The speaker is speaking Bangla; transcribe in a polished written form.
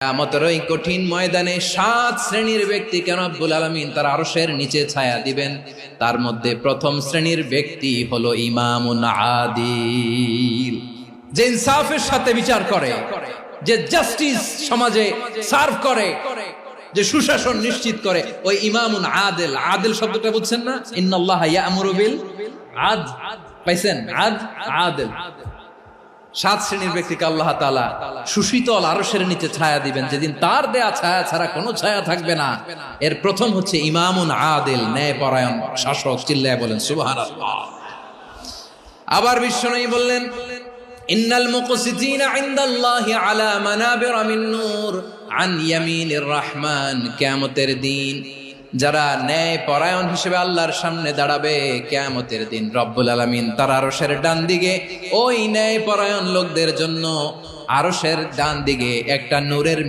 কিয়ামতের ওই কঠিন ময়দানে 7 শ্রেণীর ব্যক্তিকে রব্বুল আলামিন তার আরশের নিচে ছায়া দিবেন। তার মধ্যে প্রথম শ্রেণীর ব্যক্তি হলো ইমামুন আদিল, যে ইনসাফের সাথে বিচার করে, যে জাস্টিস সমাজে সার্ভ করে, যে সুশাসন নিশ্চিত করে, ওই ইমামুন আদিল। আদিল শব্দটা বুঝছেন না? ইন্নাল্লাহা ইয়া'মুরু বিল আদল, পাইছেন? আদিল। 7 শ্রেণীর ব্যক্তিকে আল্লাহ তাআলা সুশীতল আরশের নিচে ছায়া দিবেন, যেদিন তার দেয়া ছায়া ছাড়া কোনো ছায়া থাকবে না। এর প্রথম হচ্ছে ইমামুন আদিল, ন্যায়পরায়ণ শাসক। চিল্লায় বলেন সুবহানাল্লাহ। আবার বিশ্বনবী বললেন, ইন্নাল মুকসিতিনা ইনদাল্লাহি আলা মানাবিরা মিন নূর আন ইয়ামিনির রহমান। কিয়ামতের দিন যারা ন্যায় পরায়ণ হিসেবে আল্লাহর সামনে দাঁড়াবে, কিয়ামতের দিন রব্বুল আলামিন তার আরশের ডান দিকে ওই ন্যায় পরায়ণ লোকদের জন্য আরশের ডান দিকে একটা নূরের